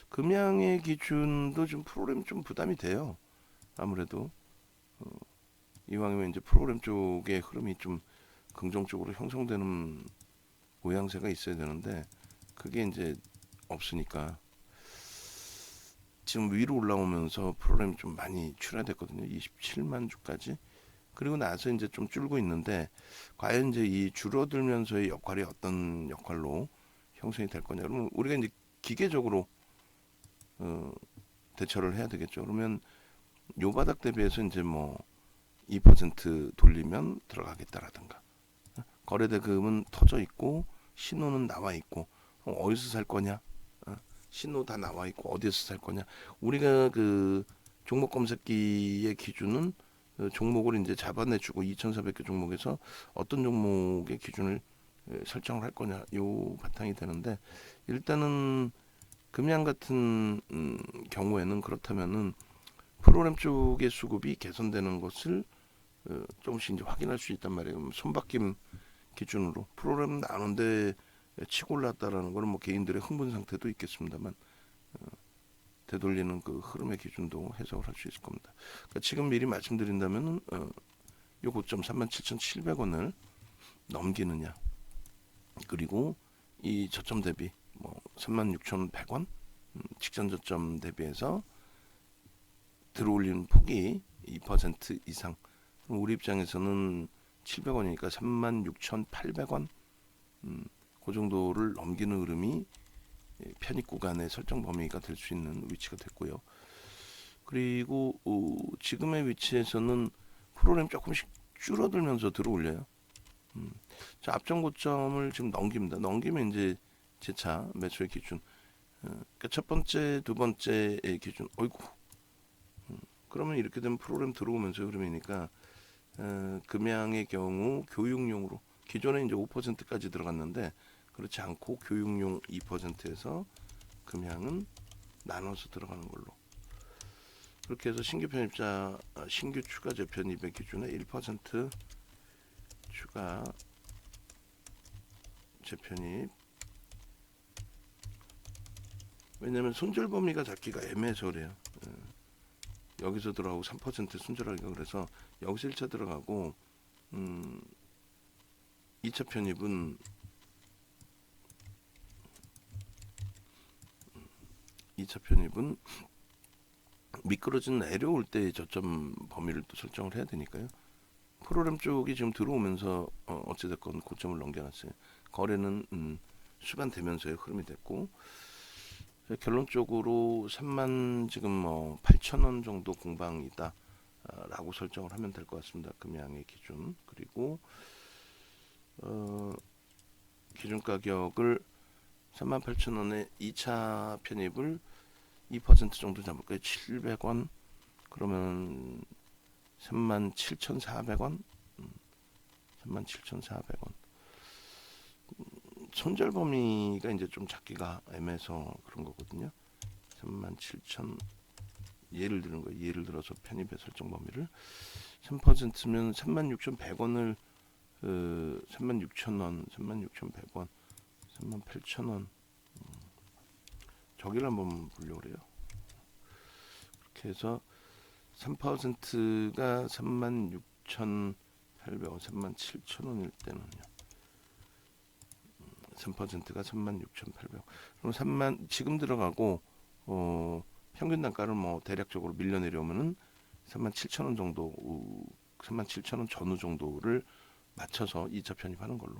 금양의 기준도 좀 프로그램 좀 부담이 돼요. 아무래도 이왕이면 이제 프로그램 쪽의 흐름이 좀 긍정적으로 형성되는 모양새가 있어야 되는데 그게 이제 없으니까 지금 위로 올라오면서 프로그램이 좀 많이 출하됐거든요. 27만 주까지. 그리고 나서 이제 좀 줄고 있는데 과연 이제 이 줄어들면서의 역할이 어떤 역할로 형성이 될 거냐. 그러면 우리가 이제 기계적으로 어, 대처를 해야 되겠죠. 그러면 요 바닥 대비해서 이제 뭐 2% 돌리면 들어가겠다라든가 거래 대금은 터져 있고 신호는 나와 있고 어디서 살 거냐? 신호 다 나와 있고 어디에서 살 거냐? 우리가 그 종목 검색기의 기준은 종목을 이제 잡아내주고 2,400개 종목에서 어떤 종목의 기준을 설정을 할 거냐 요 바탕이 되는데 일단은 금양 같은 경우에는 그렇다면은 프로그램 쪽의 수급이 개선되는 것을 조금씩 이제 확인할 수 있단 말이에요. 손바뀜 기준으로 프로그램 나누는데 치고 올랐다라는 거는 뭐 개인들의 흥분 상태도 있겠습니다만 되돌리는 그 흐름의 기준도 해석을 할 수 있을 겁니다. 그러니까 지금 미리 말씀드린다면은 요 고점 37,700원을 넘기느냐 그리고 이 저점 대비 뭐 36,100원 직전 저점 대비해서 들어올리는 폭이 2% 이상 그럼 우리 입장에서는 700원이니까 36,800원 그 정도를 넘기는 흐름이 편입 구간의 설정 범위가 될 수 있는 위치가 됐고요. 그리고 지금의 위치에서는 프로그램 조금씩 줄어들면서 들어올려요. 자, 앞전 고점을 지금 넘깁니다. 넘기면 이제 재차 매수의 기준. 그러니까 첫 번째, 두 번째의 기준. 어이구. 그러면 이렇게 되면 프로그램 들어오면서 흐름이니까 금양의 경우 교육용으로 기존에 이제 5%까지 들어갔는데 그렇지 않고 교육용 2%에서 금양은 나눠서 들어가는 걸로. 그렇게 해서 신규 편입자 신규 추가 재편입의 기준에 1% 추가 재편입. 왜냐하면 손절 범위가 잡기가 애매해서 그래요. 여기서 들어가고 3% 손절하기가 그래서 여기서 1차 들어가고 2차 편입은 2차 편입은 미끄러진 내려올 때의 저점 범위를 또 설정을 해야 되니까요. 프로그램 쪽이 지금 들어오면서 어찌됐건 고점을 넘겨놨어요. 거래는 수반되면서의 흐름이 됐고 결론적으로 3만 지금 뭐 8,000원 정도 공방이다 라고 설정을 하면 될 것 같습니다. 금양의 기준. 그리고 기준 가격을 38,000원에 2차 편입을 2% 정도 잡을까요? 700원 그러면 37,400원 37,400원 손절 범위가 이제 좀 잡기가 애매해서 그런 거거든요. 37,000 예를 드는 거예요. 예를 들어서 편입의 설정 범위를 3%면 36,100원을 36,000원, 36,100원, 38,000원 저기를 한번 보려고 그래요. 그렇게 해서 3%가 36,800원, 37,000원일 때는요. 3%가 36,800원. 그럼 3만 지금 들어가고 평균 단가를 뭐 대략적으로 밀려 내려오면은 37,000원 정도 37,000원 전후 정도를 맞춰서 2차 편입하는 걸로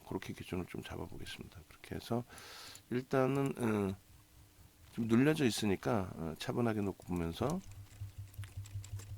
그렇게 기준을 좀 잡아보겠습니다. 그렇게 해서 일단은 좀 눌려져 있으니까 차분하게 놓고 보면서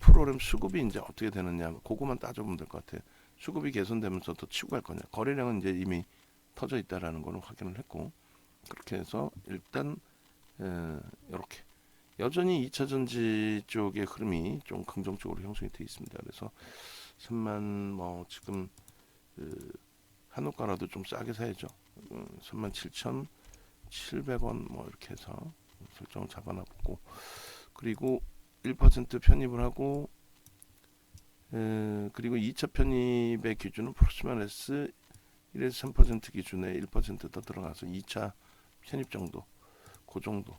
프로그램 수급이 이제 어떻게 되느냐 그거만 따져보면 될 것 같아요. 수급이 개선되면서 더 치고 갈 거냐 거래량은 이제 이미 터져 있다라는 거는 확인을 했고 그렇게 해서 일단 이렇게 여전히 2차 전지 쪽의 흐름이 좀 긍정적으로 형성이 되어 있습니다. 그래서 3만 뭐 지금 한우가라도 좀 싸게 사야죠. 37,700원 뭐 이렇게 해서 설정을 잡아놔보고 그리고 1% 편입을 하고 그리고 2차 편입의 기준은 플러스 마이너스 1에서 3% 기준에 1%더 들어가서 2차 편입 정도 그 정도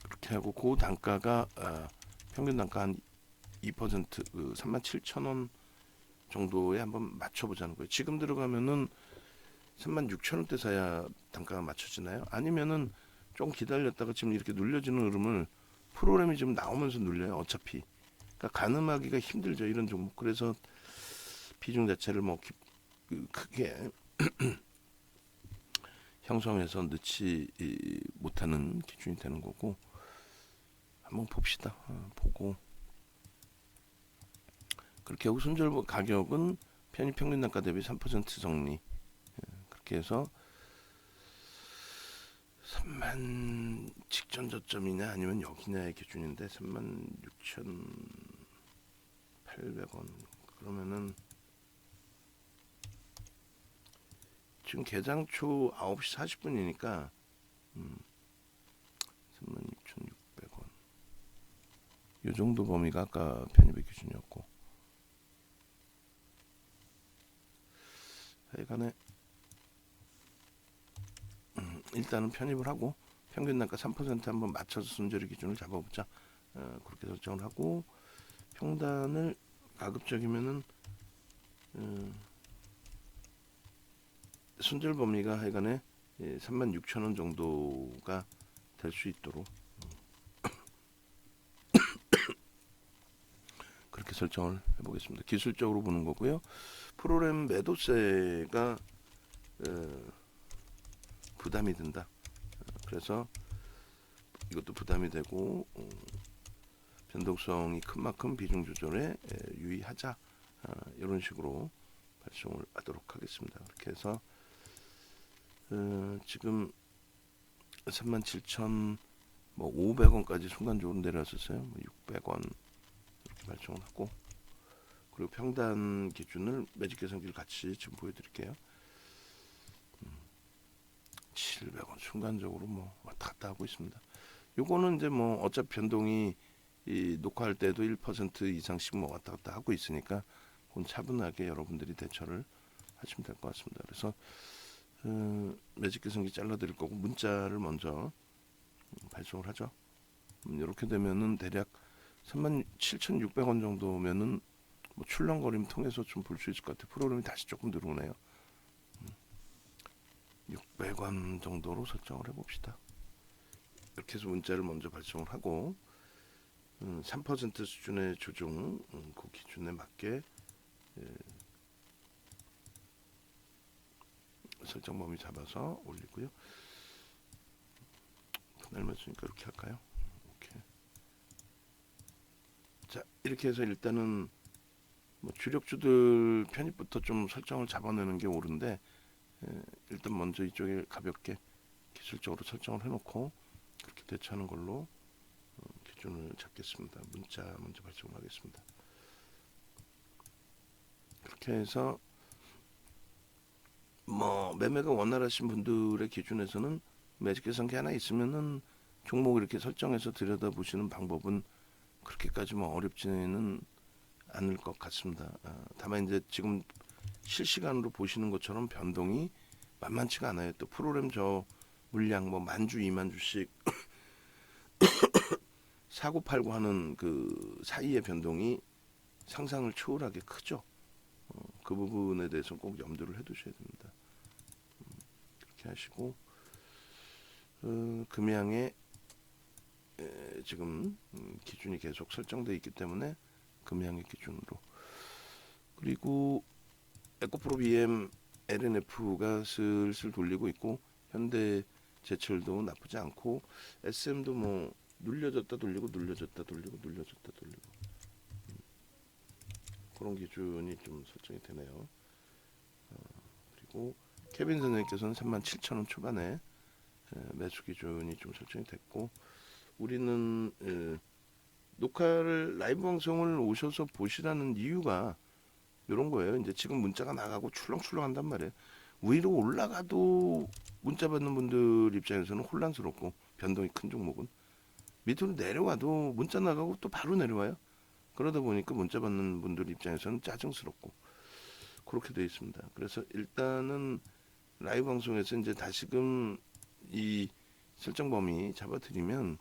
그렇게 하고 그 단가가 평균 단가 한 2% 37,000원 정도에 한번 맞춰보자는 거예요. 지금 들어가면은 36,000원대 사야 단가가 맞춰지나요? 아니면은 좀 기다렸다가 지금 이렇게 눌려지는 흐름을 프로그램이 좀 나오면서 눌려요. 어차피. 그러니까 가늠하기가 힘들죠. 이런 종목. 그래서 비중 자체를 뭐 크게 형성해서 넣지 못하는 기준이 되는 거고, 한번 봅시다. 보고 그렇게 하고 손절 가격은 편입 평균 단가 대비 3% 정리. 그렇게 해서 3만 직전 저점이냐 아니면 여기냐의 기준인데 36,800원. 그러면은 지금 개장 초 9시 40분이니까 36,600원. 이 정도 범위가 아까 편입의 기준이었고, 하여간에 일단은 편입을 하고 평균 단가 3% 한번 맞춰서 손절의 기준을 잡아보자. 그렇게 설정을 하고 평단을 가급적이면은 손절 범위가 하여간에 36,000원 정도가 될 수 있도록 그렇게 설정을 해보겠습니다. 기술적으로 보는 거고요. 프로그램 매도세가 부담이 된다. 그래서 이것도 부담이 되고 변동성이 큰 만큼 비중 조절에 유의하자. 이런 식으로 발송을 하도록 하겠습니다. 그렇게 해서 지금 37,500원까지 순간적으로 내려왔었어요. 600원 이렇게 발송을 하고, 그리고 평단 기준을 매직 계산기를 같이 지금 보여드릴게요. 700원 순간적으로 뭐 왔다 갔다 하고 있습니다. 요거는 이제 뭐 어차피 변동이 녹화할 때도 1% 이상씩 뭐 왔다 갔다 하고 있으니까 그건 차분하게 여러분들이 대처를 하시면 될 것 같습니다. 그래서 매직 계산기 잘라드릴 거고 문자를 먼저 발송을 하죠. 이렇게 되면은 대략 37,600원 정도면은 뭐 출렁거림 통해서 좀 볼 수 있을 것 같아요. 프로그램이 다시 조금 들어오네요. 600원 정도로 설정을 해봅시다. 이렇게 해서 문자를 먼저 발송을 하고 3% 수준의 조정 그 기준에 맞게 설정 범위 잡아서 올리고요. 분할 매수니까 이렇게 할까요? 오케이. 자, 이렇게 해서 일단은 뭐 주력주들 편입부터 좀 설정을 잡아내는 게 옳은데 일단 먼저 이쪽에 가볍게 기술적으로 설정을 해놓고 그렇게 대처하는 걸로 기준을 잡겠습니다. 문자 먼저 발송하겠습니다. 그렇게 해서 뭐 매매가 원활하신 분들의 기준에서는 매직 계산기 하나 있으면은 종목을 이렇게 설정해서 들여다보시는 방법은 그렇게까지 뭐 어렵지는 않을 것 같습니다. 다만 이제 지금 실시간으로 보시는 것처럼 변동이 만만치가 않아요. 또 프로그램 저 물량 뭐 만주 2만주씩 사고 팔고 하는 그 사이의 변동이 상상을 초월하게 크죠. 그 부분에 대해서 꼭 염두를 해두셔야 됩니다. 그렇게 하시고 금양에 지금 기준이 계속 설정되어 있기 때문에 금양의 기준으로, 그리고 에코프로 BM LNF가 슬슬 돌리고 있고 현대 제철도 나쁘지 않고 SM도 뭐 눌려졌다 돌리고 눌려졌다 돌리고 눌려졌다 돌리고 그런 기준이 좀 설정이 되네요. 그리고 케빈 선생님께서는 37,000원 초반에 매수 기준이 좀 설정이 됐고, 우리는 녹화를 라이브 방송을 오셔서 보시라는 이유가 이런 거예요. 이제 지금 문자가 나가고 출렁출렁 한단 말이에요. 위로 올라가도 문자 받는 분들 입장에서는 혼란스럽고 변동이 큰 종목은 밑으로 내려와도 문자 나가고 또 바로 내려와요. 그러다 보니까 문자 받는 분들 입장에서는 짜증스럽고 그렇게 되어 있습니다. 그래서 일단은 라이브 방송에서 이제 다시금 이 설정 범위 잡아드리면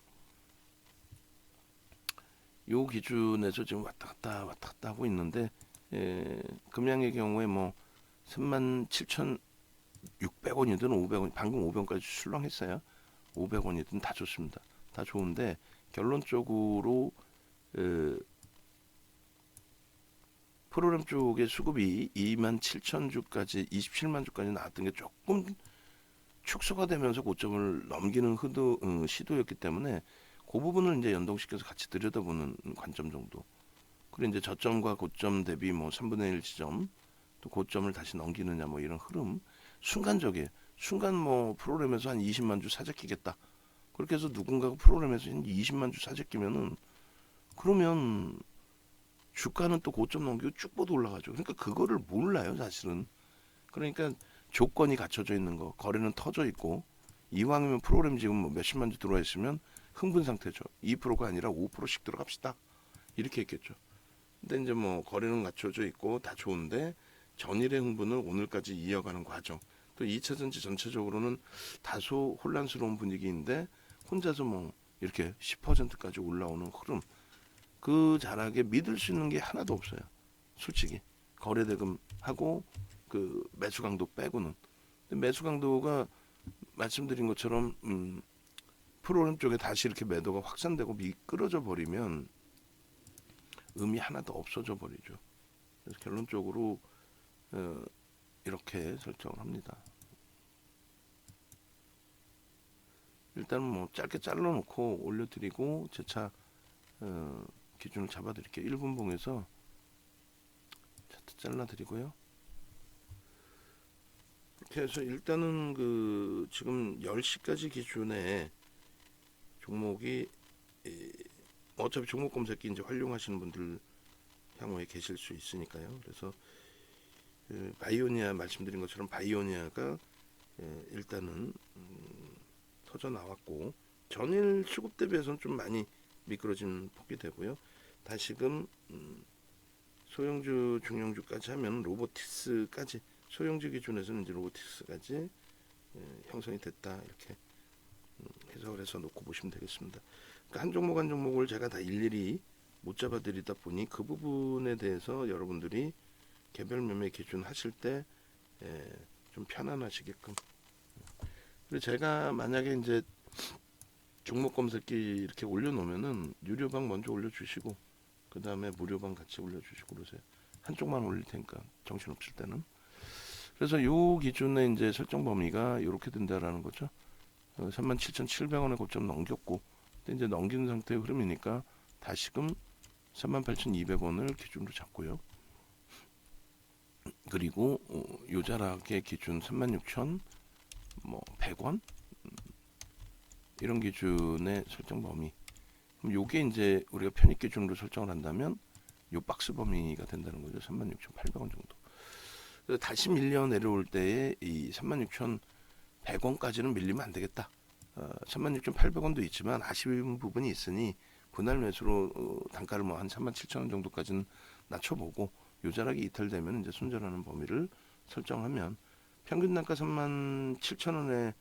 요 기준에서 지금 왔다 갔다 하고 있는데 금양의 경우에 뭐 37,600원이든 500원, 방금 500원까지 출렁했어요. 500원이든 다 좋습니다. 다 좋은데 결론적으로 프로그램 쪽의 수급이 27,000주까지 27만 주까지 나왔던 게 조금 축소가 되면서 고점을 넘기는 시도였기 때문에 그 부분을 이제 연동시켜서 같이 들여다보는 관점 정도. 그리고 이제 저점과 고점 대비 뭐 3분의 1 지점, 또 고점을 다시 넘기느냐 뭐 이런 흐름. 순간적이에요. 순간 뭐 프로그램에서 한 20만 주 사재끼겠다. 그렇게 해서 누군가가 프로그램에서 한 20만 주 사재끼면은 그러면 주가는 또 고점 넘기고 쭉 뻗어 올라가죠. 그러니까 그거를 몰라요, 사실은. 그러니까 조건이 갖춰져 있는 거, 거래는 터져 있고 이왕이면 프로그램 지금 뭐 몇십만 주 들어와 있으면 흥분 상태죠. 2%가 아니라 5%씩 들어갑시다. 이렇게 했겠죠. 근데 이제 뭐 거래는 갖춰져 있고 다 좋은데 전일의 흥분을 오늘까지 이어가는 과정. 또 2차 전지 전체적으로는 다소 혼란스러운 분위기인데 혼자서 뭐 이렇게 10%까지 올라오는 흐름. 그 자락에 믿을 수 있는 게 하나도 없어요. 솔직히 거래대금 하고 그 매수 강도 빼고는. 근데 매수 강도가 말씀드린 것처럼 프로그램 쪽에 다시 이렇게 매도가 확산되고 미끄러져 버리면 의미 하나도 없어져 버리죠. 그래서 결론적으로 이렇게 설정을 합니다. 일단 뭐 짧게 잘라놓고 올려드리고 제차 기준을 잡아드릴게요. 1분봉에서 차트 잘라드리고요. 이렇게 해서 일단은 그 지금 10시까지 기준에 종목이 어차피 종목 검색기 이제 활용하시는 분들 향후에 계실 수 있으니까요. 그래서 바이오니아 말씀드린 것처럼 바이오니아가 일단은 터져 나왔고 전일 수급 대비해서는 좀 많이 미끄러진 폭이 되고요. 다시금 소형주, 중형주까지 하면 로보틱스까지 소형주 기준에서는 이제 로보틱스까지 형성이 됐다 이렇게 해석을 해서 놓고 보시면 되겠습니다. 그러니까 한 종목 한 종목을 제가 다 일일이 못 잡아드리다 보니 그 부분에 대해서 여러분들이 개별 매매 기준 하실 때 좀 편안하시게끔. 그리고 제가 만약에 이제 종목 검색기 이렇게 올려놓으면은 유료방 먼저 올려주시고 그 다음에 무료방 같이 올려주시고 그러세요. 한쪽만 올릴 테니까 정신 없을 때는. 그래서 요 기준에 이제 설정 범위가 이렇게 된다라는 거죠. 37,700원의 고점 넘겼고, 근데 이제 넘기는 상태의 흐름이니까 다시금 38,200원을 기준으로 잡고요. 그리고 요 자락의 기준 36,100원 이런 기준의 설정 범위. 그럼 요게 이제 우리가 편입 기준으로 설정을 한다면 요 박스 범위가 된다는 거죠. 36,800원 정도. 그래서 다시 밀려 내려올 때에 이 36,100원까지는 밀리면 안 되겠다. 36,800원도 있지만 아쉬운 부분이 있으니 분할 매수로 단가를 뭐 한 37,000원 정도까지는 낮춰보고 요 자락이 이탈되면 이제 손절하는 범위를 설정하면 평균 단가 37,000원에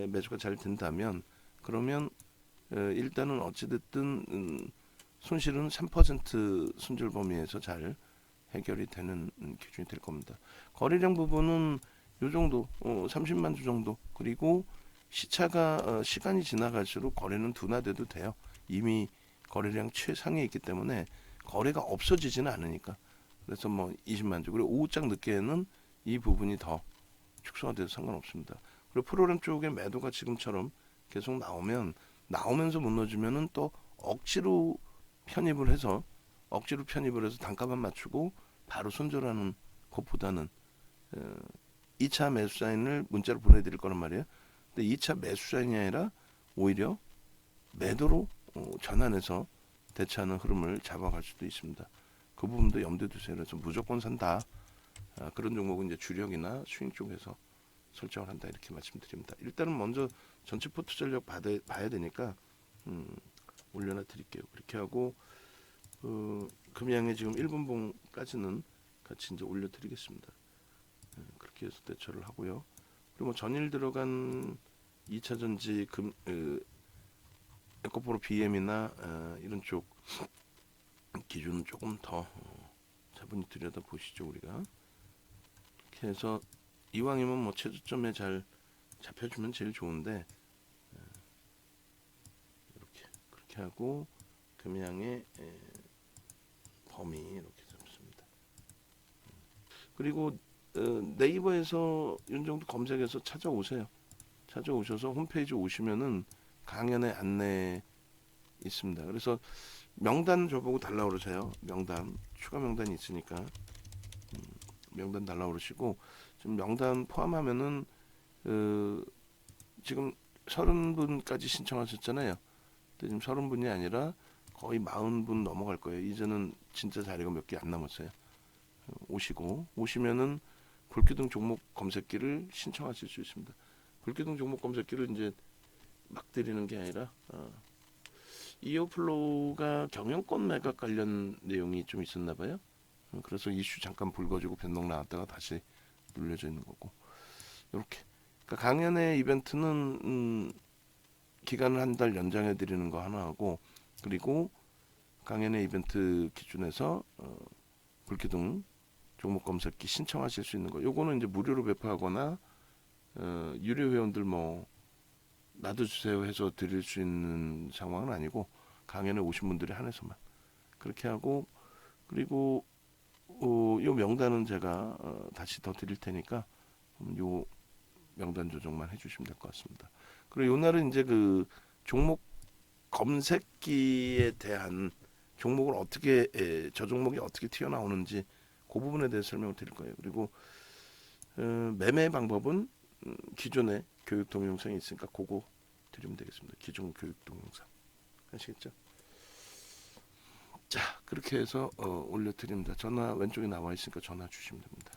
매수가 잘 된다면 그러면 일단은 어찌됐든 손실은 3% 손절 범위에서 잘 해결이 되는 기준이 될 겁니다. 거래량 부분은 요 정도 30만 주 정도. 그리고 시차가 시간이 지나갈수록 거래는 둔화돼도 돼요. 이미 거래량 최상에 있기 때문에 거래가 없어지지는 않으니까. 그래서 뭐 20만 주. 그리고 오후장 늦게는 이 부분이 더 축소가 돼도 상관없습니다. 그리고 프로그램 쪽에 매도가 지금처럼 계속 나오면서 무너지면은 또 억지로 편입을 해서 단가만 맞추고 바로 손절하는 것보다는 2차 매수 사인을 문자로 보내드릴 거란 말이에요. 근데 2차 매수 사인이 아니라 오히려 매도로 전환해서 대처하는 흐름을 잡아갈 수도 있습니다. 그 부분도 염두에 두세요. 그래서 무조건 산다. 그런 종목은 이제 주력이나 스윙 쪽에서 설정을 한다 이렇게 말씀드립니다. 일단은 먼저 전체 포트 전력 봐야 되니까 올려놔 드릴게요. 그렇게 하고 금양에 지금 1분봉까지는 같이 이제 올려드리겠습니다. 그렇게 해서 대처를 하고요. 그리고 뭐 전일 들어간 2차 전지 에코프로 BM이나 이런 쪽 기준은 조금 더 차분히 들여다 보시죠. 우리가 이렇게 해서 이왕이면 뭐 최저점에 잘 잡혀주면 제일 좋은데 이렇게 그렇게 하고 금양의 범위 이렇게 잡습니다. 그리고 네이버에서 이런 정도 검색해서 찾아오세요. 찾아오셔서 홈페이지 오시면은 강연의 안내 있습니다. 그래서 명단 저보고 달라 그러세요. 명단 추가 명단이 있으니까 명단 달라 그러시고 지금 명단 포함하면은 지금 30분까지 신청하셨잖아요. 근데 지금 30분이 아니라 거의 40분 넘어갈 거예요. 이제는 진짜 자리가 몇 개 안 남았어요. 오시면은 불기둥 종목 검색기를 신청하실 수 있습니다. 불기둥 종목 검색기를 이제 막 드리는 게 아니라 이어플로우가 경영권 매각 관련 내용이 좀 있었나 봐요. 그래서 이슈 잠깐 불거지고 변동 나왔다가 다시 눌려져 있는 거고 이렇게. 그러니까 강연의 이벤트는 기간을 한 달 연장해 드리는 거 하나 하고 그리고 강연의 이벤트 기준에서 불기둥 종목 검색기 신청하실 수 있는 거. 요거는 이제 무료로 배포하거나 유료 회원들 뭐 나도 주세요 해서 드릴 수 있는 상황은 아니고 강연에 오신 분들이 한해서만 그렇게 하고 그리고 요 명단은 제가 다시 더 드릴 테니까 요 명단 조정만 해주시면 될 것 같습니다. 그리고 요 날은 이제 그 종목 검색기에 대한 종목을 어떻게 저 종목이 어떻게 튀어나오는지 그 부분에 대해서 설명을 드릴 거예요. 그리고 매매 방법은 기존에 교육 동영상이 있으니까 그거 드리면 되겠습니다. 기존 교육 동영상 아시겠죠? 자 그렇게 해서 올려드립니다. 전화 왼쪽에 나와 있으니까 전화 주시면 됩니다.